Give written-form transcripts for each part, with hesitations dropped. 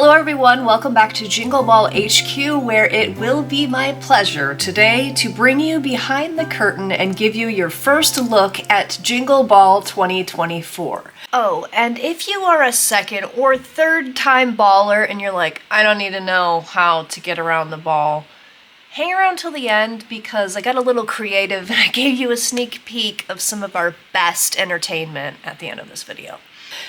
Hello everyone, welcome back to Jingle Ball HQ, where it will be my pleasure today to bring you behind the curtain and give you your first look at Jingle Ball 2024. Oh, and if you are a second or third time baller and you're like, I don't need to know how to get around the ball, hang around till the end because I got a little creative and I gave you a sneak peek of some of our best entertainment at the end of this video.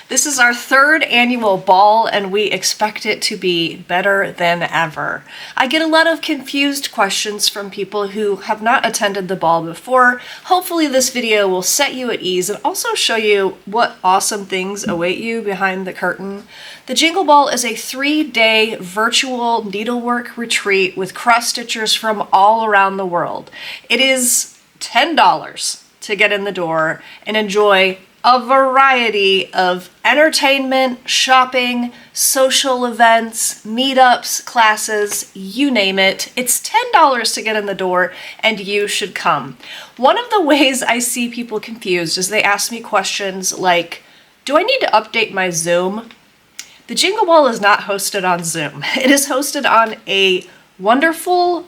This is our third annual ball and we expect it to be better than ever. I get a lot of confused questions from people who have not attended the ball before. Hopefully this video will set you at ease and also show you what awesome things await you behind the curtain. The Jingle Ball is a 3-day virtual needlework retreat with cross stitchers from all around the world. It is $10 to get in the door and enjoy a variety of entertainment, shopping, social events, meetups, classes, you name it. It's $10 to get in the door and you should come. One of the ways I see people confused is they ask me questions like, do I need to update my Zoom? The Jingle Ball is not hosted on Zoom. It is hosted on a wonderful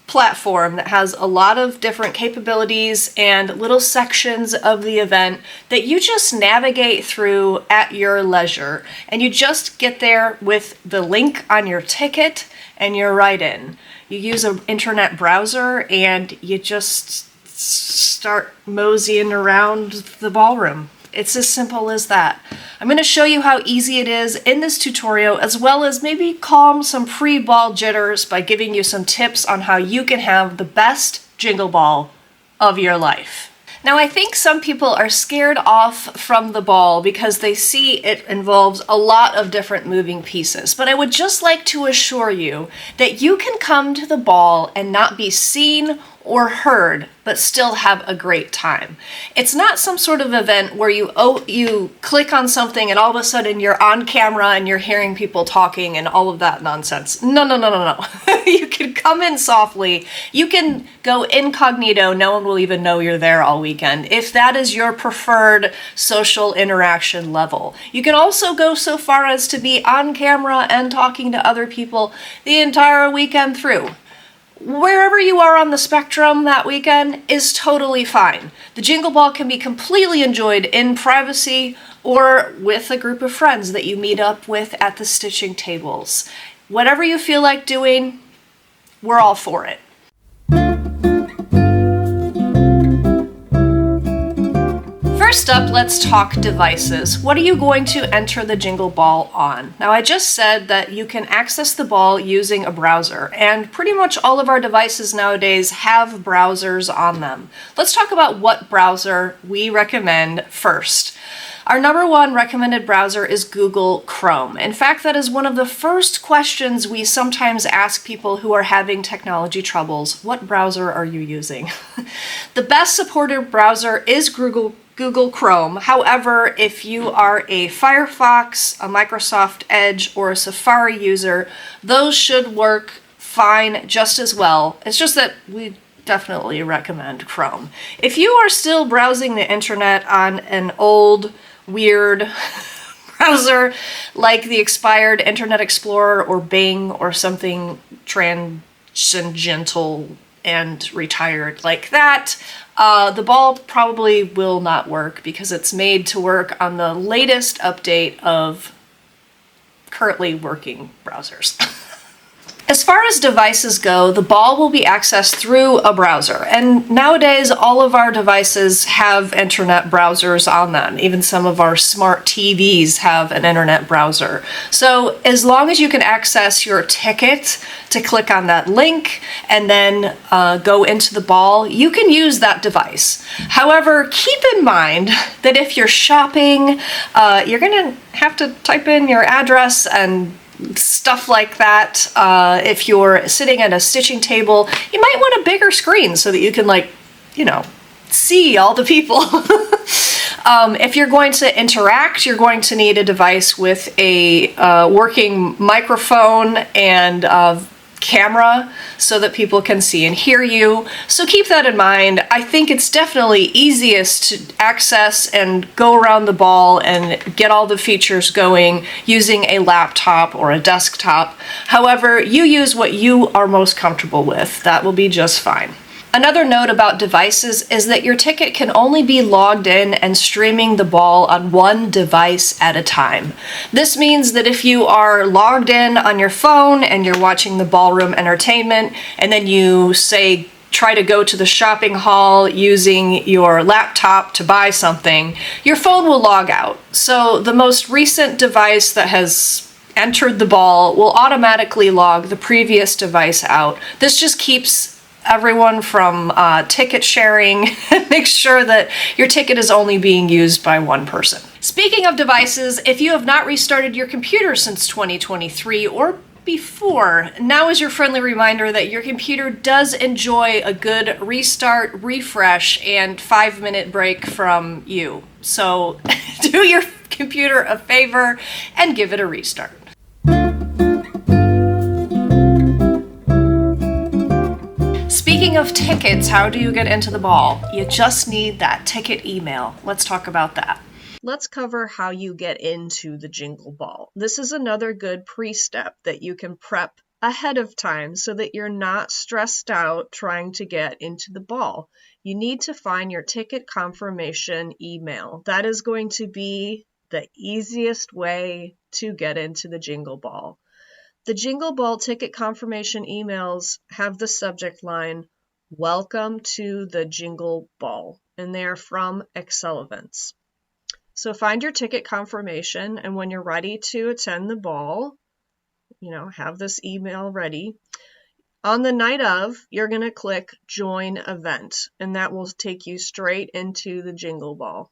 platform that has a lot of different capabilities and little sections of the event that you just navigate through at your leisure. And you just get there with the link on your ticket and you're right in. You use an internet browser and you just start moseying around the ballroom. It's as simple as that. I'm going to show you how easy it is in this tutorial, as well as maybe calm some pre-ball jitters by giving you some tips on how you can have the best Jingle Ball of your life. Now, I think some people are scared off from the ball because they see it involves a lot of different moving pieces. But I would just like to assure you that you can come to the ball and not be seen or heard, but still have a great time. It's not some sort of event where you click on something and all of a sudden you're on camera and you're hearing people talking and all of that nonsense. No. You can come in softly. You can go incognito. No one will even know you're there all weekend, if that is your preferred social interaction level. You can also go so far as to be on camera and talking to other people the entire weekend through. Wherever you are on the spectrum that weekend is totally fine. The Jingle Ball can be completely enjoyed in privacy or with a group of friends that you meet up with at the stitching tables. Whatever you feel like doing, we're all for it. First up, let's talk devices. What are you going to enter the Jingle Ball on? Now, I just said that you can access the ball using a browser, and pretty much all of our devices nowadays have browsers on them. Let's talk about what browser we recommend first. Our number one recommended browser is Google Chrome. In fact, that is one of the first questions we sometimes ask people who are having technology troubles. What browser are you using? The best supported browser is Google Chrome. However, if you are a Firefox, a Microsoft Edge, or a Safari user, those should work fine just as well. It's just that we definitely recommend Chrome. If you are still browsing the internet on an old, weird browser like the expired Internet Explorer or Bing or something transcendental and retired like that, the ball probably will not work because it's made to work on the latest update of currently working browsers. As far as devices go, the ball will be accessed through a browser. And nowadays, all of our devices have internet browsers on them. Even some of our smart TVs have an internet browser. So as long as you can access your ticket to click on that link and then go into the ball, you can use that device. However, keep in mind that if you're shopping, you're going to have to type in your address and stuff like that. If you're sitting at a stitching table, you might want a bigger screen so that you can, see all the people. If you're going to interact, you're going to need a device with a working microphone and camera so that people can see and hear you. So keep that in mind. I think it's definitely easiest to access and go around the ball and get all the features going using a laptop or a desktop. However, you use what you are most comfortable with. That will be just fine. Another note about devices is that your ticket can only be logged in and streaming the ball on one device at a time. This means that if you are logged in on your phone and you're watching the ballroom entertainment, and then you say try to go to the shopping hall using your laptop to buy something, your phone will log out. So the most recent device that has entered the ball will automatically log the previous device out. This just keeps everyone from ticket sharing and make sure that your ticket is only being used by one person. Speaking of devices, if you have not restarted your computer since 2023 or before, now is your friendly reminder that your computer does enjoy a good restart, refresh, and 5-minute break from you. So do your computer a favor and give it a restart. Speaking of tickets, how do you get into the ball? You just need that ticket email. Let's talk about that. Let's cover how you get into the Jingle Ball. This is another good pre-step that you can prep ahead of time so that you're not stressed out trying to get into the ball. You need to find your ticket confirmation email. That is going to be the easiest way to get into the Jingle Ball. The Jingle Ball ticket confirmation emails have the subject line, "Welcome to the Jingle Ball," and they are from Accelovents. So find your ticket confirmation, and when you're ready to attend the ball, have this email ready. On the night of, you're going to click Join Event, and that will take you straight into the Jingle Ball.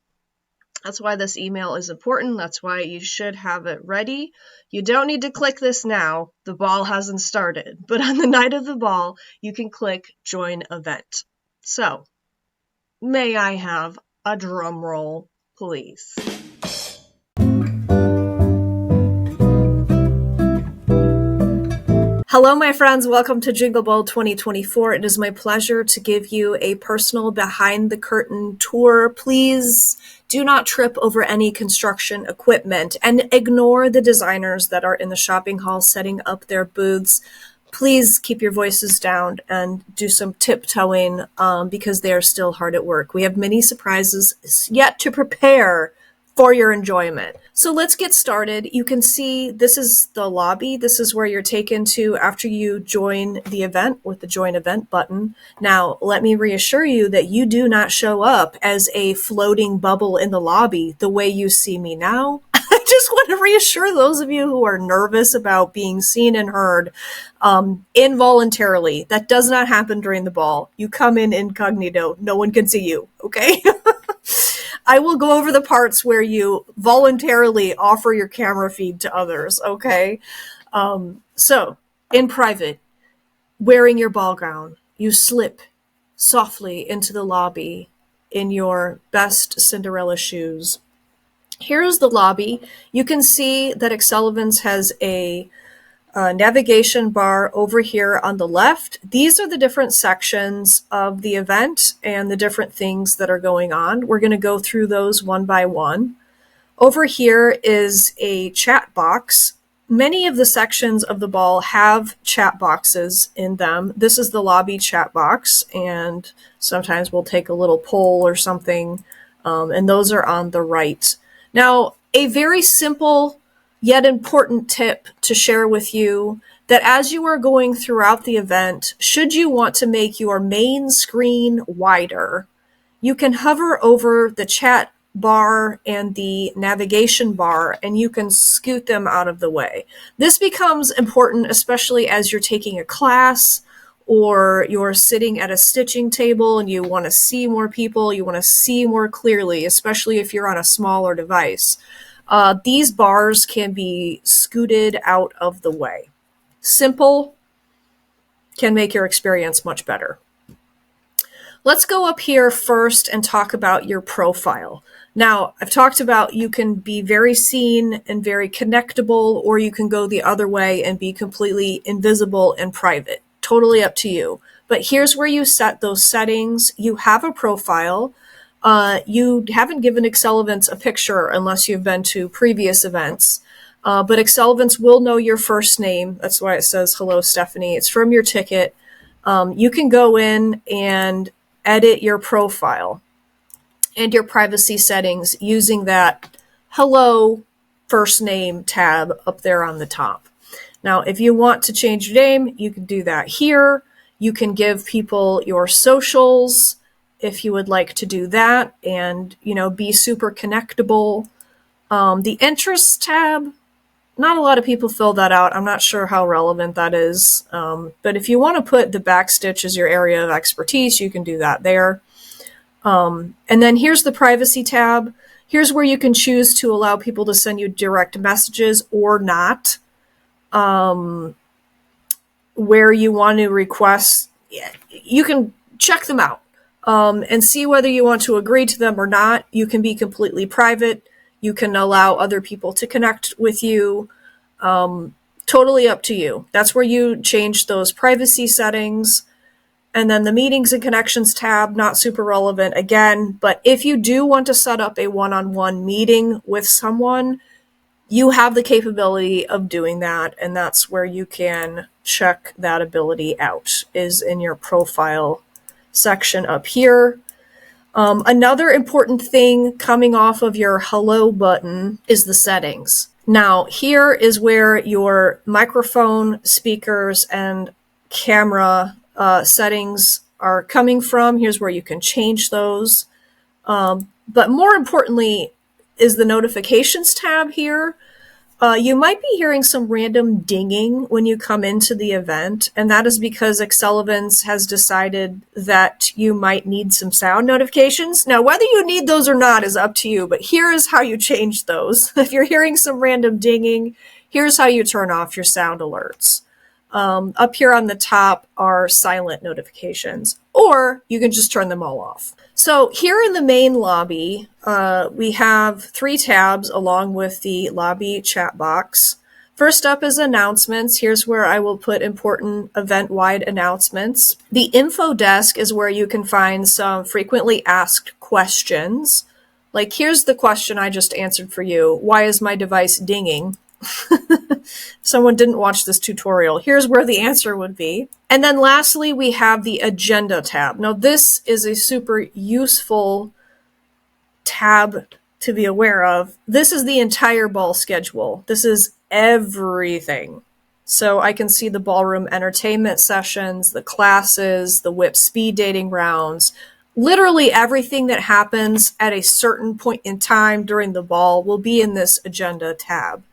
That's why this email is important. That's why you should have it ready. You don't need to click this now. The ball hasn't started. But on the night of the ball, you can click Join Event. So, may I have a drum roll, please? Hello, my friends. Welcome to Jingle Ball 2024. It is my pleasure to give you a personal behind-the-curtain tour. Please do not trip over any construction equipment and ignore the designers that are in the shopping hall setting up their booths. Please keep your voices down and do some tiptoeing because they are still hard at work. We have many surprises yet to prepare for your enjoyment. So let's get started. You can see this is the lobby. This is where you're taken to after you join the event with the Join Event button. Now, let me reassure you that you do not show up as a floating bubble in the lobby the way you see me now. I just want to reassure those of you who are nervous about being seen and heard involuntarily. That does not happen during the ball. You come in incognito. No one can see you, okay? I will go over the parts where you voluntarily offer your camera feed to others, okay? So, in private, wearing your ball gown, you slip softly into the lobby in your best Cinderella shoes. Here's the lobby. You can see that Accelovents has a navigation bar over here on the left. These are the different sections of the event and the different things that are going on. We're going to go through those one by one. Over here is a chat box. Many of the sections of the ball have chat boxes in them. This is the lobby chat box, and sometimes we'll take a little poll or something, and those are on the right. Now, a very simple yet important tip to share with you that as you are going throughout the event, should you want to make your main screen wider, you can hover over the chat bar and the navigation bar and you can scoot them out of the way. This becomes important especially as you're taking a class or you're sitting at a stitching table and you want to see more people, you want to see more clearly, especially if you're on a smaller device. These bars can be scooted out of the way. Simple can make your experience much better. Let's go up here first and talk about your profile. Now, I've talked about you can be very seen and very connectable, or you can go the other way and be completely invisible and private. Totally up to you. But here's where you set those settings. You have a profile. You haven't given Excel events a picture unless you've been to previous events. But Excel events will know your first name. That's why it says, hello, Stephanie. It's from your ticket. You can go in and edit your profile and your privacy settings using that hello first name tab up there on the top. Now, if you want to change your name, you can do that here. You can give people your socials if you would like to do that and, be super connectable. The interests tab, not a lot of people fill that out. I'm not sure how relevant that is. But if you want to put the backstitch as your area of expertise, you can do that there. And then here's the privacy tab. Here's where you can choose to allow people to send you direct messages or not. Where you want to request, you can check them out and see whether you want to agree to them or not. You can be completely private. You can allow other people to connect with you. Totally up to you. That's where you change those privacy settings. And then the meetings and connections tab, not super relevant again. But if you do want to set up a one-on-one meeting with someone, you have the capability of doing that. And that's where you can check that ability out, is in your profile section up here. Another important thing coming off of your hello button is the settings. Now, here is where your microphone, speakers, and camera settings are coming from. Here's where you can change those. But more importantly is the notifications tab here. You might be hearing some random dinging when you come into the event, and that is because Excel Events has decided that you might need some sound notifications. Now, whether you need those or not is up to you, but here is how you change those. If you're hearing some random dinging, here's how you turn off your sound alerts. Up here on the top are silent notifications, or you can just turn them all off. So here in the main lobby, we have 3 tabs along with the lobby chat box. First up is announcements. Here's where I will put important event-wide announcements. The info desk is where you can find some frequently asked questions. Like, here's the question I just answered for you. Why is my device dinging? Someone didn't watch this tutorial. Here's where the answer would be. And then lastly, we have the agenda tab. Now, this is a super useful tab to be aware of. This is the entire ball schedule. This is everything. So I can see the ballroom entertainment sessions, the classes, the whip speed dating rounds. Literally everything that happens at a certain point in time during the ball will be in this agenda tab.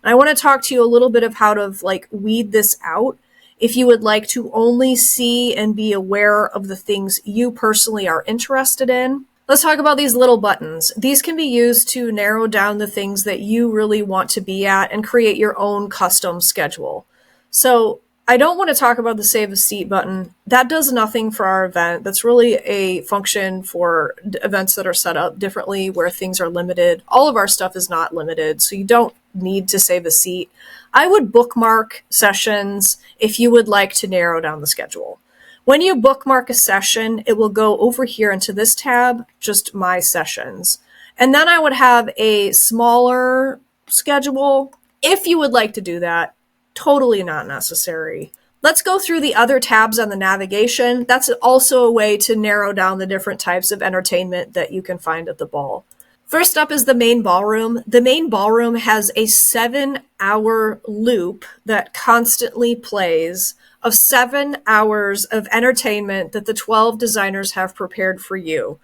I want to talk to you a little bit of how to weed this out if you would like to only see and be aware of the things you personally are interested in. Let's talk about these little buttons. These can be used to narrow down the things that you really want to be at and create your own custom schedule. So I don't want to talk about the save a seat button. That does nothing for our event. That's really a function for events that are set up differently where things are limited. All of our stuff is not limited, so you don't need to save a seat. I would bookmark sessions if you would like to narrow down the schedule. When you bookmark a session, it will go over here into this tab, just my sessions. And then I would have a smaller schedule if you would like to do that. Totally not necessary. Let's go through the other tabs on the navigation. That's also a way to narrow down the different types of entertainment that you can find at the ball. First up is the main ballroom. The main ballroom has a 7-hour loop that constantly plays of 7 hours of entertainment that the 12 designers have prepared for you.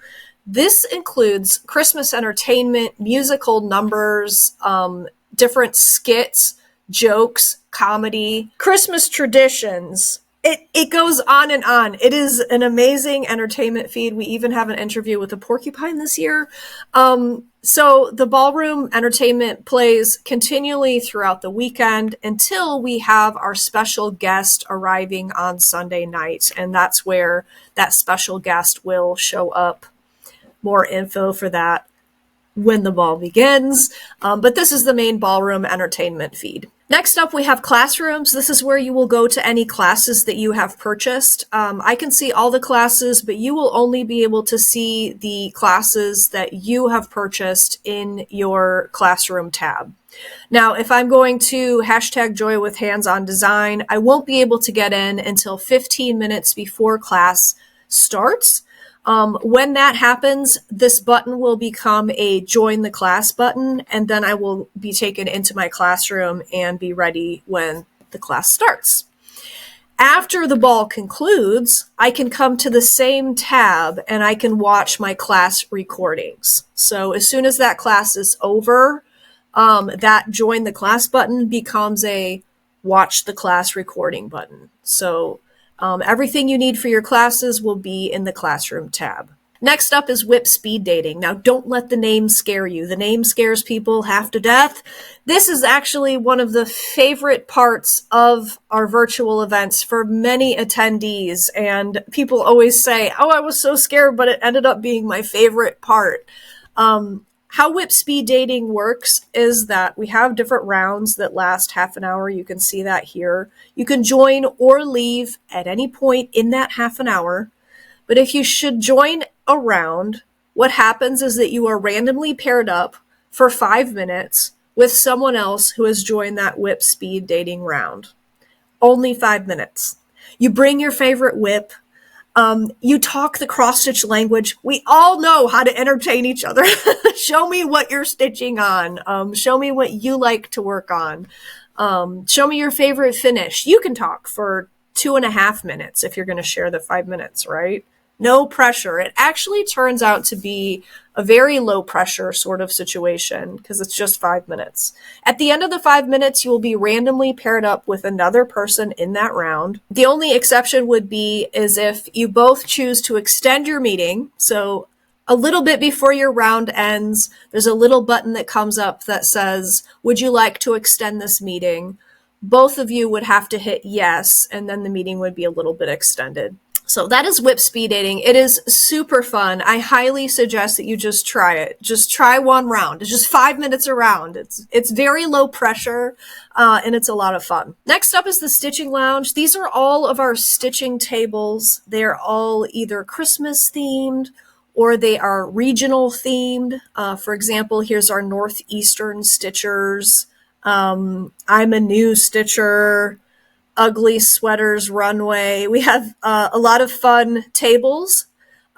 This includes Christmas entertainment, musical numbers, different skits, jokes, comedy, Christmas traditions. It goes on and on. It is an amazing entertainment feed. We even have an interview with a porcupine this year. So the ballroom entertainment plays continually throughout the weekend until we have our special guest arriving on Sunday night. And that's where that special guest will show up. More info for that when the ball begins. But this is the main ballroom entertainment feed. Next up, we have classrooms. This is where you will go to any classes that you have purchased. I can see all the classes, but you will only be able to see the classes that you have purchased in your classroom tab. Now, if I'm going to hashtag Joy with Hands-On Design, I won't be able to get in until 15 minutes before class starts. When that happens, this button will become a join the class button, and then I will be taken into my classroom and be ready when the class starts. After the ball concludes, I can come to the same tab and I can watch my class recordings. So as soon as that class is over, that join the class button becomes a watch the class recording button. So everything you need for your classes will be in the classroom tab. Next up is whip speed dating. Now, don't let the name scare you. The name scares people half to death. This is actually one of the favorite parts of our virtual events for many attendees. And people always say, oh, I was so scared, but it ended up being my favorite part. How whip speed dating works is that we have different rounds that last half an hour. You can see that here. You can join or leave at any point in that half an hour. But if you should join a round, what happens is that you are randomly paired up for 5 minutes with someone else who has joined that whip speed dating round. Only 5 minutes. You bring your favorite whip. You talk the cross-stitch language. We all know how to entertain each other. Show me what you're stitching on. Show me what you like to work on. Show me your favorite finish. You can talk for 2.5 minutes if you're going to share the 5 minutes, right? No pressure. It actually turns out to be a very low pressure sort of situation because it's just 5 minutes. At the end of the 5 minutes, you will be randomly paired up with another person in that round. The only exception would be is if you both choose to extend your meeting. So a little bit before your round ends, there's a little button that comes up that says, would you like to extend this meeting? Both of you would have to hit yes, and then the meeting would be a little bit extended. So that is whip speed dating. It is super fun. I highly suggest that you just try it. Just try one round. It's just 5 minutes a round. It's very low pressure, and it's a lot of fun. Next up is the Stitching Lounge. These are all of our stitching tables. They're all either Christmas themed or they are regional themed. For example, here's our Northeastern Stitchers. I'm a new Stitcher. Ugly Sweaters Runway. We have a lot of fun tables.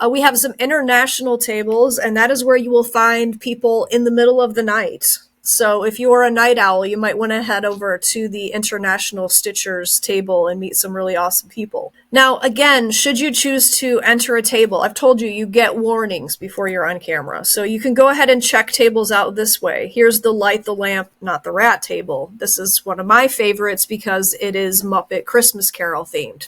We have some international tables, and that is where you will find people in the middle of the night. So if you are a night owl, you might want to head over to the International Stitchers table and meet some really awesome people. Now, again, should you choose to enter a table, I've told you, you get warnings before you're on camera. So you can go ahead and check tables out this way. Here's the Light the Lamp, Not the Rat table. This is one of my favorites because it is Muppet Christmas Carol themed.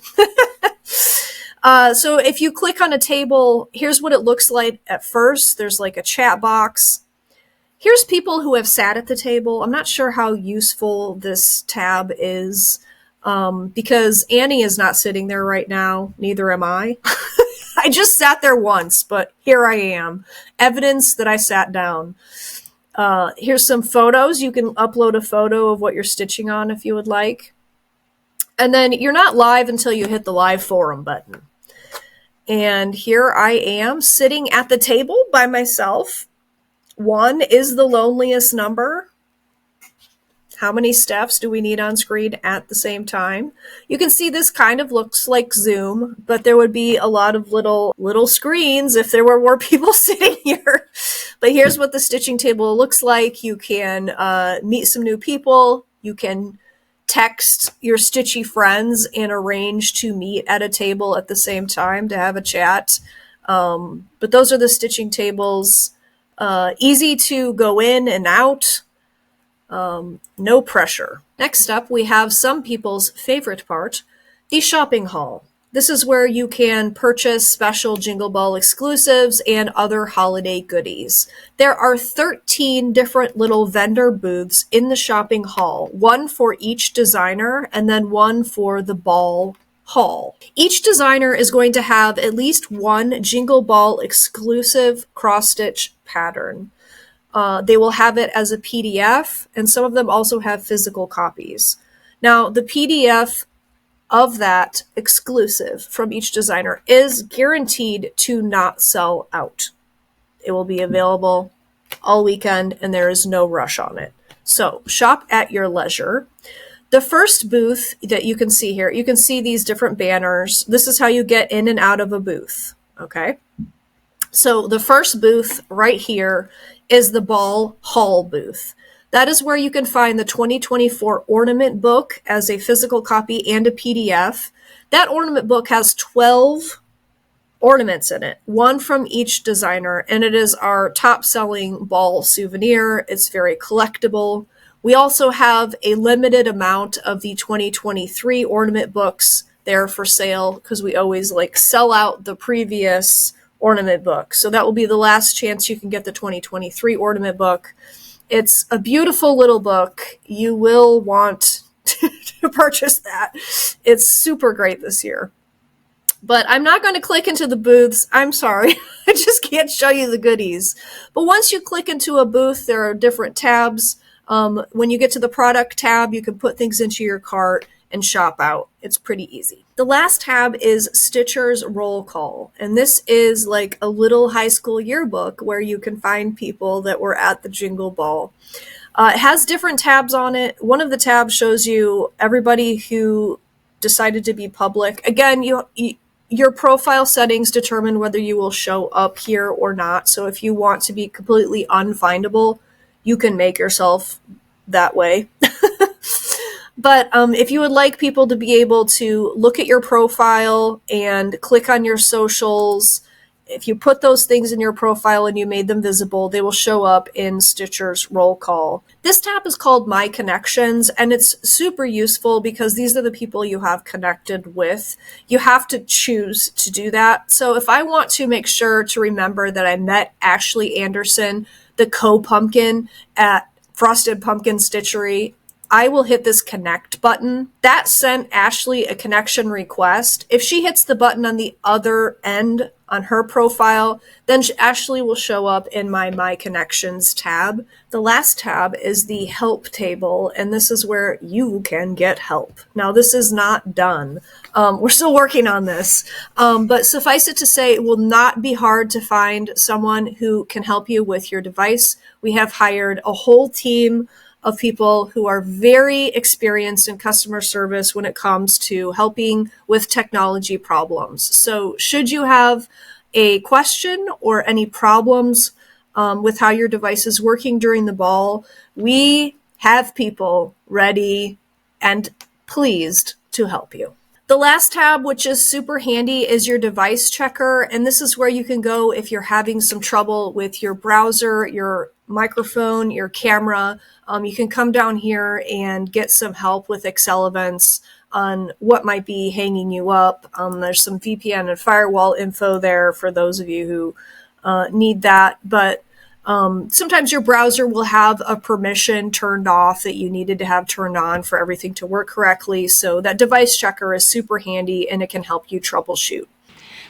So if you click on a table, here's what it looks like at first. There's like a chat box. Here's people who have sat at the table. I'm not sure how useful this tab is because Annie is not sitting there right now. Neither am I. I just sat there once, but here I am. Evidence that I sat down. Here's some photos. You can upload a photo of what you're stitching on if you would like. And then you're not live until you hit the live forum button. And here I am sitting at the table by myself. 1 is the loneliest number. How many steps do we need on screen at the same time? You can see this kind of looks like Zoom, but there would be a lot of little screens if there were more people sitting here. But here's what the stitching table looks like. You can meet some new people. You can text your stitchy friends and arrange to meet at a table at the same time to have a chat. But those are the stitching tables. Easy to go in and out. No pressure. Next up, we have some people's favorite part, the shopping hall. This is where you can purchase special Jingle Ball exclusives and other holiday goodies. There are 13 different little vendor booths in the shopping hall, one for each designer and then one for the ball hall. Each designer is going to have at least one Jingle Ball exclusive cross-stitch pattern. They will have it as a PDF, and some of them also have physical copies. Now, the PDF of that exclusive from each designer is guaranteed to not sell out. It will be available all weekend, and there is no rush on it. So shop at your leisure. The first booth that you can see here, you can see these different banners. This is how you get in and out of a booth, okay? So the first booth right here is the ball hall booth. That is where you can find the 2024 ornament book as a physical copy and a PDF. That ornament book has 12 ornaments in it, one from each designer, and it is our top-selling ball souvenir. It's very collectible. We also have a limited amount of the 2023 ornament books there for sale because we always sell out the previous ornament book. So that will be the last chance you can get the 2023 ornament book. It's a beautiful little book. You will want to purchase that. It's super great this year. But I'm not going to click into the booths. I'm sorry. I just can't show you the goodies. But once you click into a booth, there are different tabs. When you get to the product tab, you can put things into your cart and shop out. It's pretty easy. The last tab is Stitcher's Roll Call. And this is like a little high school yearbook where you can find people that were at the Jingle Ball. It has different tabs on it. One of the tabs shows you everybody who decided to be public. Again, your profile settings determine whether you will show up here or not. So if you want to be completely unfindable, you can make yourself that way. But if you would like people to be able to look at your profile and click on your socials, if you put those things in your profile and you made them visible, they will show up in Stitcher's Roll Call. This tab is called My Connections, and it's super useful because these are the people you have connected with. You have to choose to do that. So if I want to make sure to remember that I met Ashley Anderson, the co-pumpkin at Frosted Pumpkin Stitchery, I will hit this connect button. That sent Ashley a connection request. If she hits the button on the other end on her profile, then Ashley will show up in my Connections tab. The last tab is the help table, and this is where you can get help. Now, this is not done. We're still working on this, but suffice it to say, it will not be hard to find someone who can help you with your device. We have hired a whole team of people who are very experienced in customer service when it comes to helping with technology problems. So should you have a question or any problems with how your device is working during the ball, we have people ready and pleased to help you. The last tab, which is super handy, is your device checker. And this is where you can go if you're having some trouble with your browser, your microphone, your camera. You can come down here and get some help with Excel events on what might be hanging you up. There's some VPN and firewall info there for those of you who need that. But sometimes your browser will have a permission turned off that you needed to have turned on for everything to work correctly. So that device checker is super handy and it can help you troubleshoot.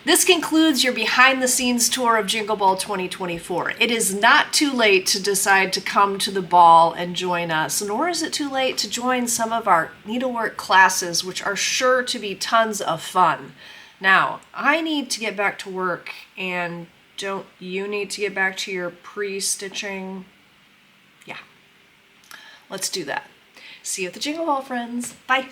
This concludes your behind-the-scenes tour of Jingle Ball 2024. It is not too late to decide to come to the ball and join us, nor is it too late to join some of our needlework classes, which are sure to be tons of fun. Now, I need to get back to work, and don't you need to get back to your pre-stitching? Yeah, let's do that. See you at the Jingle Ball, friends. Bye.